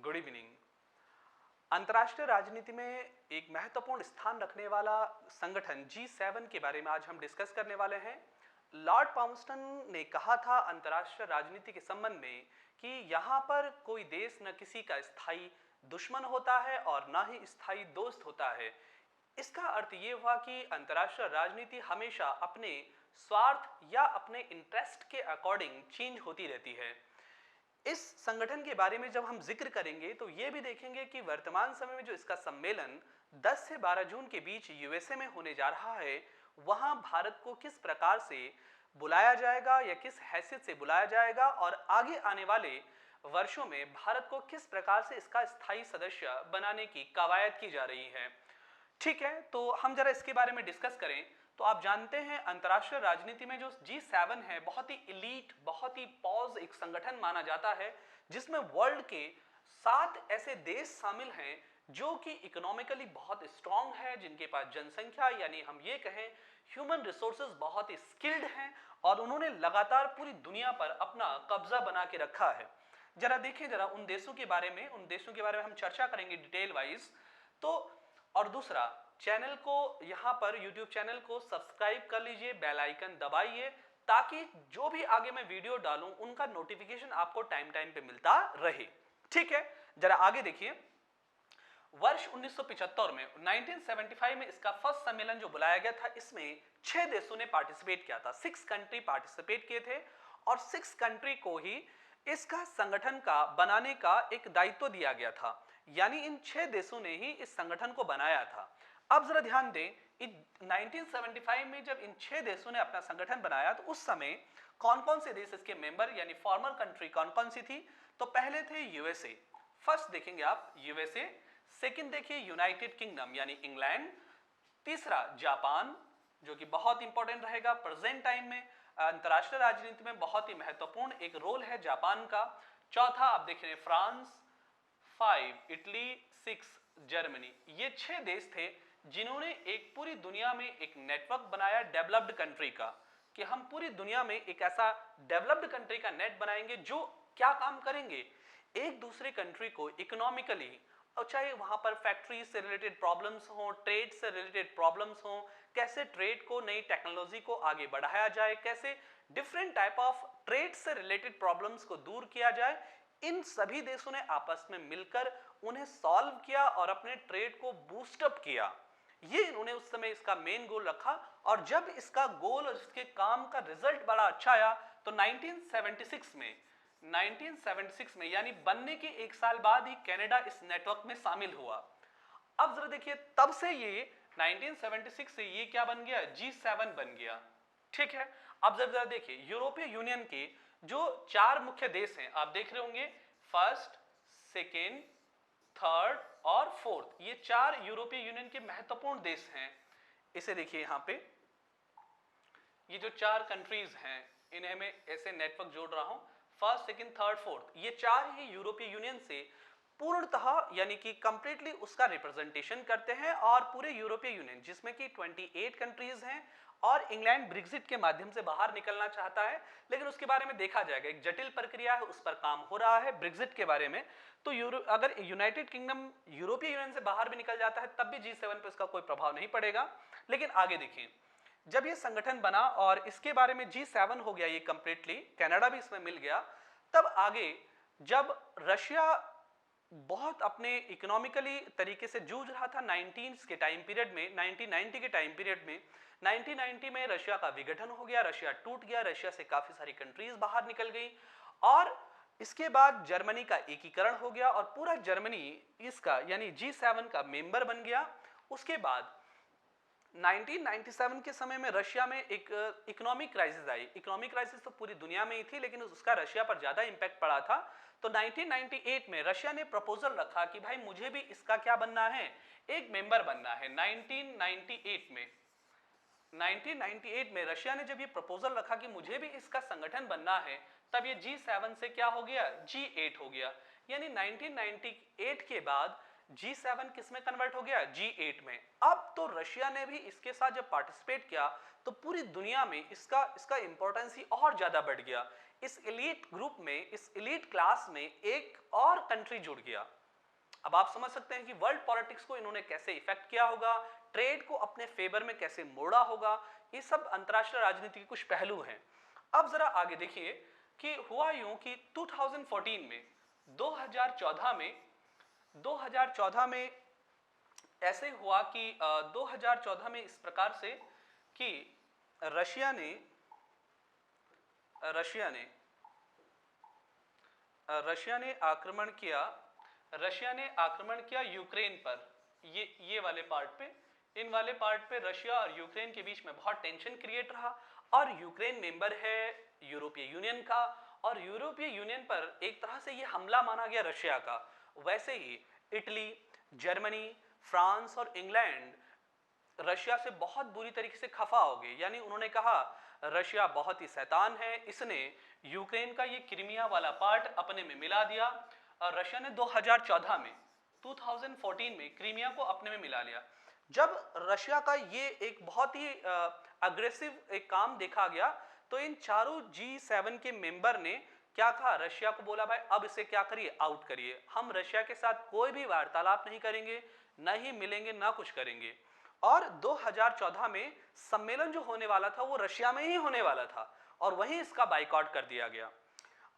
Good evening. अंतर्राष्ट्रीय राजनीति में एक महत्वपूर्ण स्थान रखने वाला संगठन G7 के बारे में आज हम डिस्कस करने वाले हैं। लॉर्ड पामस्टन ने कहा था अंतर्राष्ट्रीय राजनीति के संबंध में कि यहाँ पर कोई देश न किसी का स्थायी दुश्मन होता है और न ही स्थायी दोस्त होता है। इसका अर्थ ये हुआ कि अंतर्राष्ट्रीय राजनीति हमेशा अपने स्वार्थ या अपने इंटरेस्ट के अकॉर्डिंग चेंज होती रहती है। इस संगठन के बारे में जब हम जिक्र करेंगे तो ये भी देखेंगे कि वर्तमान समय में जो इसका सम्मेलन 10 से 12 जून के बीच यूएसए में होने जा रहा है, वहां भारत को किस प्रकार से बुलाया जाएगा या किस हैसियत से बुलाया जाएगा और आगे आने वाले वर्षों में भारत को किस प्रकार से इसका स्थायी सदस्य बनाने की कवायद की जा रही है। ठीक है, तो हम जरा इसके बारे में डिस्कस करें। तो आप जानते हैं अंतर्राष्ट्रीय राजनीति में जो G7 है बहुत ही इलीट, बहुत ही पॉज एक संगठन माना जाता है, जिसमें वर्ल्ड के 7 ऐसे देश शामिल हैं जो कि इकोनॉमिकली बहुत स्ट्रांग है, जिनके पास जनसंख्या यानी हम ये कहें ह्यूमन रिसोर्सेज बहुत ही स्किल्ड हैं और उन्होंने लगातार पूरी दुनिया पर अपना कब्जा बना के रखा है। जरा देखें जरा उन देशों के बारे में हम चर्चा करेंगे डिटेल वाइज। तो और दूसरा, चैनल को यहाँ पर YouTube चैनल को सब्सक्राइब कर लीजिए, बेल आइकन दबाइए ताकि जो भी आगे मैं वीडियो डालूं उनका नोटिफिकेशन आपको टाइम पे मिलता रहे। ठीक है, जरा आगे देखिए। वर्ष 1975 में 1975 में इसका फर्स्ट सम्मेलन जो बुलाया गया था, इसमें 6 देशों ने पार्टिसिपेट किया था। 6 कंट्री पार्टिसिपेट किए थे और 6 कंट्री को ही इसका संगठन का बनाने का एक दायित्व दिया गया था, यानी इन 6 देशों ने ही इस संगठन को बनाया था। अब जरा ध्यान दें, 1975 में जब इन 6 देशों ने अपना संगठन बनाया तो उस समय कौन कौन से देश इसके मेंबर यानी फॉर्मर कंट्री कौन कौन सी थी? तो पहले थे यूएसए, फर्स्ट देखेंगे आप यूएसए, सेकंड देखिए यूनाइटेड किंगडम यानी इंग्लैंड, तीसरा जापान जो कि बहुत इंपॉर्टेंट रहेगा प्रेजेंट टाइम में, अंतर्राष्ट्रीय राजनीति में बहुत ही महत्वपूर्ण एक रोल है जापान का, चौथा आप देख रहे हैं फ्रांस, 5 इटली, 6 जर्मनी। ये 6 देश थे जिन्होंने एक पूरी दुनिया में एक नेटवर्क बनाया डेवलप्ड कंट्री का, कि हम पूरी दुनिया में एक ऐसा डेवलप्ड कंट्री का नेट बनाएंगे जो क्या काम करेंगे, एक दूसरे कंट्री को इकोनॉमिकली, और चाहे वहां पर फैक्ट्री से रिलेटेड प्रॉब्लम्स हो, ट्रेड से रिलेटेड प्रॉब्लम्स हो, कैसे ट्रेड को, नई टेक्नोलॉजी को आगे बढ़ाया जाए, कैसे डिफरेंट टाइप ऑफ ट्रेड से रिलेटेड प्रॉब्लम्स को दूर किया जाए, इन सभी देशों ने आपस में मिलकर उन्हें सॉल्व किया और अपने ट्रेड को बूस्टअप किया। ये इन्होंने उस समय इसका मेन गोल रखा और जब इसका गोल और इसके काम का रिजल्ट बड़ा अच्छा आया तो 1976 में यानी बनने के 1 साल बाद ही कनाडा इस नेटवर्क में शामिल हुआ। अब जरा देखिए, तब से ये 1976 से ये क्या बन गया? G7 बन गया। ठीक है, अब जरा देखिए यूरोपीय यूनियन के जो 4 मुख्य देश हैं, आप देख रहे होंगे फर्स्ट, सेकेंड, थर्ड और फोर्थ, ये 4 यूरोपीय यूनियन के महत्वपूर्ण देश हैं। इसे देखिए यहाँ पे, ये जो 4 कंट्रीज हैं इन्हें मैं ऐसे नेटवर्क जोड़ रहा हूं, फर्स्ट, सेकेंड, थर्ड, फोर्थ, ये 4 ही यूरोपीय यूनियन से पूर्णतः यानी कि कंप्लीटली उसका रिप्रेजेंटेशन करते हैं और पूरे यूरोपीय यूनियन जिसमें कि 28 कंट्रीज हैं और इंग्लैंड ब्रेक्जिट के माध्यम से बाहर निकलना चाहता है, लेकिन उसके बारे में देखा जाएगा, एक जटिल प्रक्रिया है, उस पर काम हो रहा है ब्रेक्जिट के बारे में। तो अगर यूनाइटेड किंगडम यूरोपीय यूनियन से बाहर भी निकल जाता है तब भी G7 पर इसका कोई प्रभाव नहीं पड़ेगा। लेकिन आगे देखिए, जब ये संगठन बना और इसके बारे में G7 हो गया ये कंप्लीटली, कनाडा भी इसमें मिल गया, तब आगे जब रशिया बहुत अपने इकोनॉमिकली तरीके से जूझ रहा था 1990 के टाइम पीरियड में, 1990 के टाइम पीरियड में, 1990 में रशिया का विघटन हो गया, रशिया टूट गया, रशिया से काफी सारी कंट्रीज बाहर निकल गई और इसके बाद जर्मनी का एकीकरण हो गया और पूरा जर्मनी इसका यानी G7 का मेंबर बन गया। उसके बाद 1997 के समय में रशिया में एक इकोनॉमिक क्राइसिस आई। इकोनॉमिक क्राइसिस तो पूरी दुनिया में ही थी लेकिन उसका रशिया पर ज्यादा इंपैक्ट पड़ा था। तो 1998 में रशिया ने प्रपोजल रखा कि भाई मुझे भी इसका क्या बनना है, एक मेंबर बनना है। 1998 में रशिया ने जब ये प्रपोजल रखा कि मुझे भी इसका संगठन बनना है, तब ये G7 से क्या हो गया, G8 हो गया। यानी 1998 के बाद G7 किस में कन्वर्ट हो गया, G8 में। अब तो रशिया ने भी इसके साथ जब पार्टिसिपेट किया तो पूरी दुनिया में इसका इंपॉर्टेंस ही और ज्यादा बढ़ गया। इस एलीट ग्रुप में, इस एलीट क्लास में एक और कंट्री जुड़ गया। अब आप समझ सकते हैं कि वर्ल्ड पॉलिटिक्स को इन्होंने कैसे इफेक्ट किया होगा, ट्रेड को अपने फेवर में कैसे मोड़ा होगा। ये सब अंतरराष्ट्रीय राजनीति के कुछ पहलू हैं। अब जरा आगे देखिए कि हुआ यूं कि 2014 में 2014 में ऐसे हुआ कि 2014 में इस प्रकार से कि रशिया ने आक्रमण किया यूक्रेन पर। ये वाले पार्ट पे, इन वाले पार्ट पे रशिया और यूक्रेन के बीच में बहुत टेंशन क्रिएट रहा। और यूक्रेन मेंबर है यूरोपीय यूनियन का, और यूरोपीय यूनियन पर एक तरह से ये हमला माना गया रशिया का। वैसे ही इटली, जर्मनी, फ्रांस और इंग्लैंड रशिया से बहुत बुरी तरीके से खफा हो गए। यानी उन्होंने कहा रशिया बहुत ही शैतान है, इसने यूक्रेन का ये क्रीमिया वाला पार्ट अपने में मिला दिया। और रशिया ने 2014 में क्रीमिया को अपने में मिला लिया। जब रशिया का ये एक बहुत ही अग्रेसिव एक काम देखा गया, तो इन चारों G7 के मेंबर ने क्या कहा, रशिया को बोला भाई अब इसे क्या करिए, आउट करिए, हम रशिया के साथ कोई भी वार्तालाप नहीं करेंगे, न ही मिलेंगे, ना कुछ करेंगे। और 2014 में सम्मेलन जो होने वाला था वो रशिया में ही होने वाला था, और वहीं इसका बाइकआउट कर दिया गया।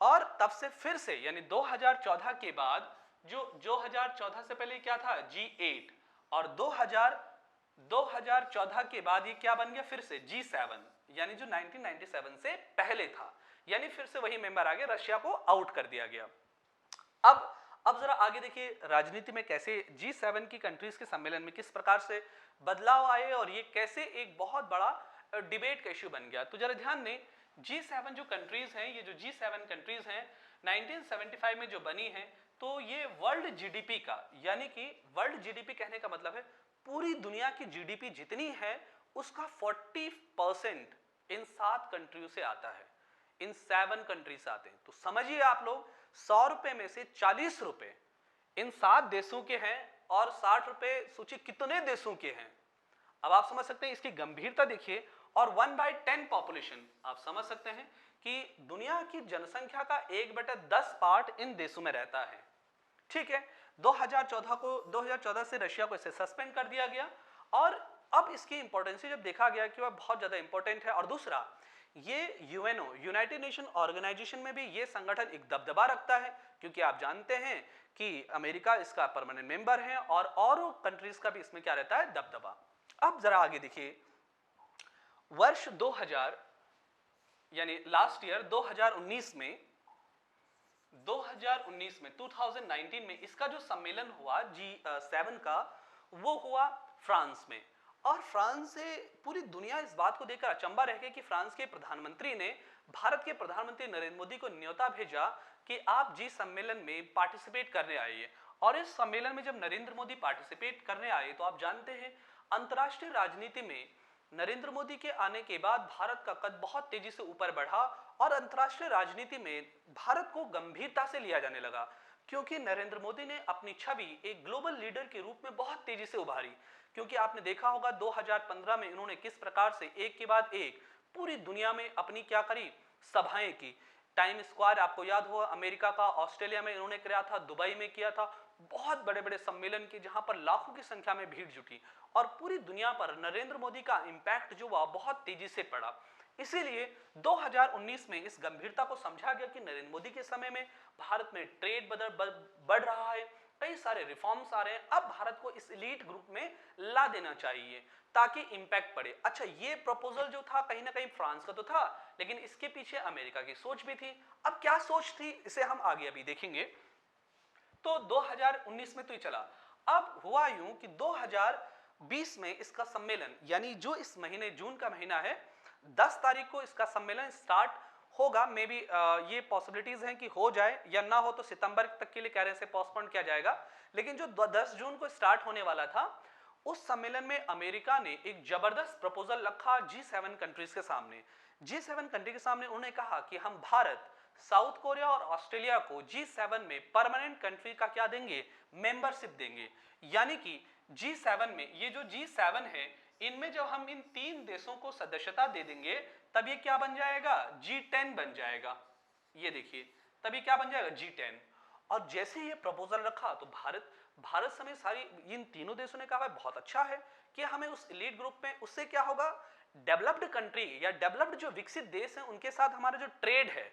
और तब से फिर से, यानी 2014 के बाद, जो 2014 से पहले क्या था, G8, और 2014 के बाद ये क्या बन गया, फिर से G7, यानी जो 1997 से पहले था। यानी फिर से वही मेंबर आ गए, रशिया को आउट कर दिया गया। अब जरा आगे देखिए राजनीति में कैसे G7 की कंट्रीज के सम्मेलन में किस प्रकार से बदलाव आए, और ये कैसे एक बहुत बड़ा डिबेट का इश्यू बन गया। तो जरा ध्यान दें, G7 जो कंट्रीज हैं, ये जो G7 कंट्रीज हैं 1975 में जो बनी हैं, तो ये वर्ल्ड जीडीपी का, यानी कि वर्ल्ड जीडीपी कहने का मतलब है पूरी दुनिया की जीडीपी जितनी है उसका 40% इन 7 कंट्रियों से आता है, इन 7 कंट्रीज से आते हैं। तो समझिए आप लोग, 100 रुपए में से 40 रुपए इन 7 देशों के हैं, और 60 रुपए सोचिए कितने देशों के हैं। अब आप समझ सकते हैं इसकी गंभीरता देखिए। और 1/10 पॉपुलेशन, आप समझ सकते हैं कि दुनिया की जनसंख्या का 1/10 पार्ट इन देशों में रहता है। ठीक है, 2014 से रशिया को इसे सस्पेंड कर दिया गया, और अब इसकी इंपॉर्टेंस जब देखा गया कि वह बहुत ज्यादा इंपॉर्टेंट है। और दूसरा, ये यूएनओ, यूनाइटेड नेशन ऑर्गेनाइजेशन में भी ये संगठन एक दबदबा रखता है, क्योंकि आप जानते हैं कि अमेरिका इसका परमानेंट मेंबर है, और कंट्रीज का भी इसमें क्या रहता है, दबदबा। अब जरा आगे देखिए, वर्ष 2000 यानी लास्ट ईयर 2019 में 2019 में इसका जो सम्मेलन हुआ G7 का, वो हुआ फ्रांस में। और फ्रांस से पूरी दुनिया इस बात को देखकर अचंबा रह गई कि फ्रांस के प्रधानमंत्री ने भारत के प्रधानमंत्री नरेंद्र मोदी को न्योता भेजा कि आप जी सम्मेलन में पार्टिसिपेट करने आइए। और इस सम्मेलन में जब नरेंद्र मोदी पार्टिसिपेट करने आए, तो आप जानते हैं अंतर्राष्ट्रीय राजनीति में नरेंद्र मोदी के आने के बाद भारत का कद बहुत तेजी से ऊपर बढ़ा, और अंतर्राष्ट्रीय राजनीति में भारत को गंभीरता से लिया जाने लगा, क्योंकि नरेंद्र मोदी ने अपनी छवि एक ग्लोबल लीडर के रूप में बहुत तेजी से उभारी। क्योंकि आपने देखा होगा 2015 में इन्होंने किस प्रकार से एक के बाद एक पूरी दुनिया में अपनी क्या करी, सभाएं की। टाइम स्क्वायर आपको याद होगा अमेरिका का, ऑस्ट्रेलिया में इन्होंने किया था, दुबई में किया था, बहुत बड़े बड़े सम्मेलन की, जहां पर लाखों की संख्या में भीड़ जुटी, और पूरी दुनिया पर नरेंद्र मोदी का इंपैक्ट जो हुआ बहुत तेजी से पड़ा। इसीलिए 2019 में इस गंभीरता को समझा गया कि नरेंद्र मोदी के समय में भारत में ट्रेड बढ़ रहा है, कई सारे रिफॉर्म्स आ रहे हैं, अब भारत को इस एलीट ग्रुप में ला देना चाहिए ताकि इंपैक्ट पड़े। अच्छा, ये प्रपोजल जो था कहीं ना कहीं फ्रांस का तो था, लेकिन इसके पीछे अमेरिका की सोच भी थी। अब क्या सोच थी, इसे हम आगे अभी देखेंगे। तो 2019 में तो ये चला। अब हुआ यूं कि 2020 में इसका सम्मेलन, यानी जो इस महीने जून का महीना है, 10 तारीख को इसका सम्मेलन स्टार्ट होगा। मे बी ये पॉसिबिलिटीज हैं कि हो जाए या ना हो, तो सितंबर तक के लिए कह रहे हैं पोस्टपोन किया जाएगा। लेकिन जो 10 जून को स्टार्ट होने वाला था, उस सम्मेलन में अमेरिका ने एक जबरदस्त प्रपोजल रखा G7 कंट्रीज के सामने। G7 कंट्री के सामने उन्होंने कहा कि हम भारत, साउथ कोरिया और ऑस्ट्रेलिया को G7 में परमानेंट कंट्री का क्या देंगे, मेंबरशिप देंगे। यानी कि G7 में, ये जो G7 है, इनमें जब हम इन 3 देशों को सदस्यता दे देंगे, तब ये क्या बन जाएगा, G10 बन जाएगा। ये देखिए, तभी क्या बन जाएगा G10। और जैसे ये प्रपोजल रखा तो भारत समेत सारी इन तीनों देशों ने कहा भाई बहुत अच्छा है कि हमें उस एलीट ग्रुप में, उससे क्या होगा, डेवलप्ड कंट्री या डेवलप्ड जो विकसित देश हैं उनके साथ हमारा जो ट्रेड है,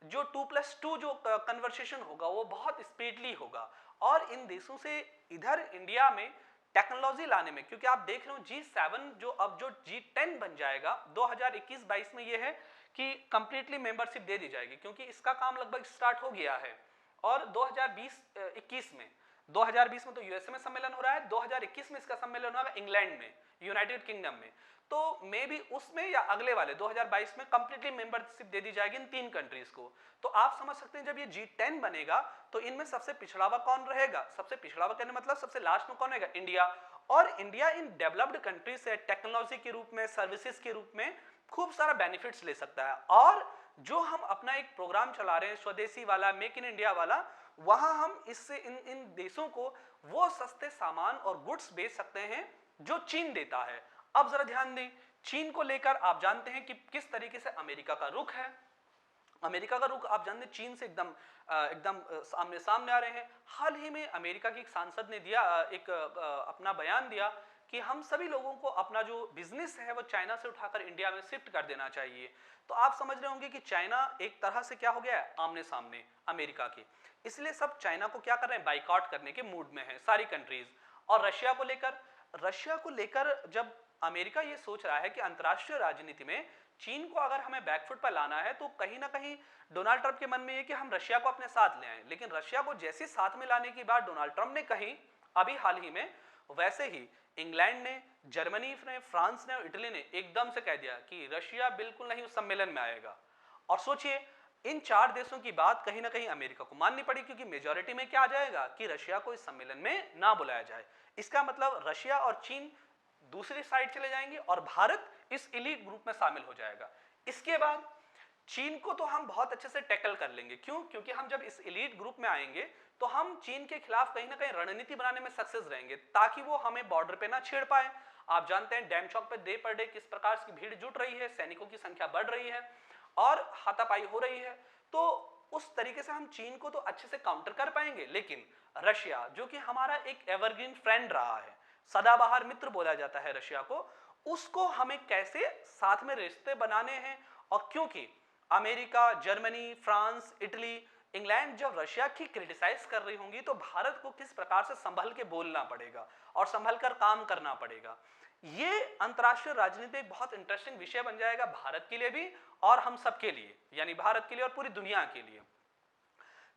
जो 2+2 जो कन्वर्सेशन होगा वो बहुत स्पीडली होगा। और इन देशों से इधर इंडिया में टेक्नोलॉजी लाने में, क्योंकि आप देख रहे हो G7 जो अब जो G10 बन जाएगा 2021-22 में, ये है कि कंप्लीटली मेंबरशिप दे दी जाएगी, क्योंकि इसका काम लगभग स्टार्ट हो गया है। और 2020-21 में, 2020 में तो यूएसए में सम्मेलन हो रहा है, 2021 में इसका सम्मेलन होगा इंग्लैंड में, यूनाइटेड किंगडम में। तो मे भी उसमें या अगले वाले 2022 में कंप्लीटली मेंबरशिप दे दी जाएगी इन 3 कंट्रीज को। तो आप समझ सकते हैं जब ये G10 बनेगा तो इनमें सबसे पिछड़ा हुआ कौन रहेगा, सबसे पिछड़ा हुआ कहने मतलब सबसे लास्ट में कौन रहेगा, इंडिया। और इंडिया इन डेवलप्ड कंट्रीज से टेक्नोलॉजी के रूप में, सर्विसेज के रूप में खूब सारा बेनिफिट्स ले सकता है। और जो हम अपना एक प्रोग्राम चला रहे हैं स्वदेशी वाला, मेक इन इंडिया वाला, वहां हम इससे इन देशों को वो सस्ते सामान और गुड्स बेच सकते हैं जो चीन देता है। अब जरा ध्यान दें, चीन को लेकर आप जानते हैं कि किस तरीके से अमेरिका का रुख है। अमेरिका का रुख आप जानते हैं चीन से एकदम सामने सामने आ रहे हैं। हाल ही में अमेरिका की एक सांसद ने दिया एक अपना बयान दिया कि हम सभी लोगों को अपना जो बिजनेस है वो चाइना से उठाकर इंडिया में शिफ्ट कर देना चाहिए। तो आप समझ रहे होंगे कि चाइना एक तरह से क्या हो गया है, आमने सामने अमेरिका के। इसलिए सब चाइना को क्या कर रहे हैं, बाइकआउट करने के मूड में है सारी कंट्रीज। और रशिया को लेकर जब अमेरिका ये सोच रहा है कि अंतर्राष्ट्रीय राजनीति में चीन को अगर हमें बैकफुट पर लाना है, तो कहीं ना कहीं डोनाल्ड ट्रंप के मन में ये कि हम रशिया को अपने साथ ले आए। लेकिन रशिया को जैसे साथ में लाने की बात डोनाल्ड ट्रंप ने कही अभी हाल ही में, वैसे ही इंग्लैंड ने, जर्मनी ने, फ्रांस ने और इटली ने एकदम से कह दिया कि रशिया बिल्कुल नहीं उस सम्मेलन में आएगा। और सोचिए, इन 4 देशों की बात कहीं ना कहीं अमेरिका को माननी पड़ी, क्योंकि मेजॉरिटी में क्या आ जाएगा कि रशिया को इस सम्मेलन में ना बुलाया जाए। इसका मतलब रशिया और चीन दूसरी साइड चले जाएंगे और भारत इस एलीट ग्रुप में शामिल हो जाएगा। इसके बाद चीन को तो हम बहुत अच्छे से टैकल कर लेंगे। क्यों? क्योंकि हम जब इस एलीट ग्रुप में आएंगे तो हम चीन के खिलाफ कहीं ना कहीं रणनीति बनाने में सक्सेस रहेंगे, ताकि वो हमें बॉर्डर पे ना छेड़ पाए। आप जानते हैं डैम चौक पे डे पर डे किस प्रकार की भीड़ जुट रही है, सैनिकों की संख्या बढ़ रही है और हाथापाई हो रही है। तो उस तरीके से हम चीन को तो अच्छे से काउंटर कर पाएंगे। लेकिन रशिया, जो कि हमारा एक एवरग्रीन फ्रेंड रहा है, सदाबहार मित्र बोला जाता है रशिया को, उसको हमें कैसे साथ में रिश्ते बनाने हैं। और क्योंकि America, Germany, France, Italy, England जब रशिया की क्रिटिसाइज कर रही होंगी तो भारत को किस प्रकार से संभल के बोलना पड़ेगा और संभल कर काम करना पड़ेगा। ये अंतर्राष्ट्रीय राजनीति एक बहुत इंटरेस्टिंग विषय बन जाएगा भारत के लिए भी और हम सबके लिए, यानी भारत के लिए और पूरी दुनिया के लिए,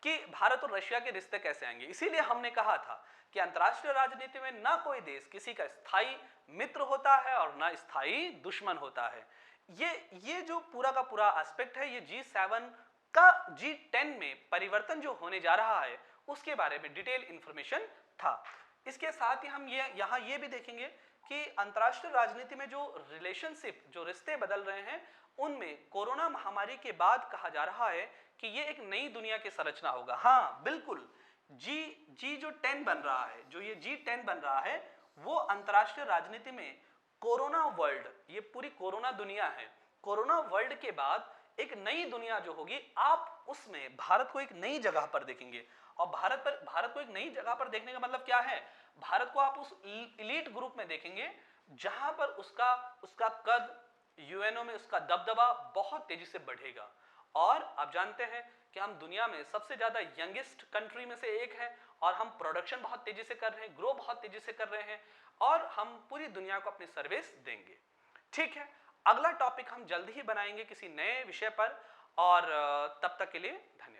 कि भारत और रशिया के रिश्ते कैसे आएंगे। इसीलिए हमने कहा था कि अंतर्राष्ट्रीय राजनीति में ना कोई देश किसी का स्थायी मित्र होता है और ना स्थायी दुश्मन होता है। ये जो पूरा का पूरा एस्पेक्ट है, ये G7 का G10 में परिवर्तन जो होने जा रहा है उसके बारे में डिटेल इंफॉर्मेशन था। इसके साथ ही हम यहाँ ये भी देखेंगे कि अंतर्राष्ट्रीय राजनीति में जो रिलेशनशिप, जो रिश्ते बदल रहे हैं, उनमें कोरोना महामारी के बाद कहा जा रहा है कि ये एक नई दुनिया की संरचना होगा। हाँ बिल्कुल, जी जो 10 बन रहा है, जो ये G10 बन रहा है, वो अंतर्राष्ट्रीय राजनीति में कोरोना वर्ल्ड, ये पूरी कोरोना दुनिया है, कोरोना वर्ल्ड के बाद एक नई दुनिया जो होगी, आप उसमें भारत को एक नई जगह पर देखेंगे। और भारत को एक नई जगह पर देखने का मतलब क्या है, भारत को आप उस एलीट ग्रुप में देखेंगे जहां पर उसका कद, यूएनओ में उसका दबदबा बहुत तेजी से बढ़ेगा। और आप जानते हैं कि हम दुनिया में सबसे ज्यादा यंगेस्ट कंट्री में से एक है और हम प्रोडक्शन बहुत तेजी से कर रहे हैं, ग्रो बहुत तेजी से कर रहे हैं और हम पूरी दुनिया को अपनी सर्विस देंगे। ठीक है, अगला टॉपिक हम जल्दी ही बनाएंगे किसी नए विषय पर, और तब तक के लिए धन्यवाद।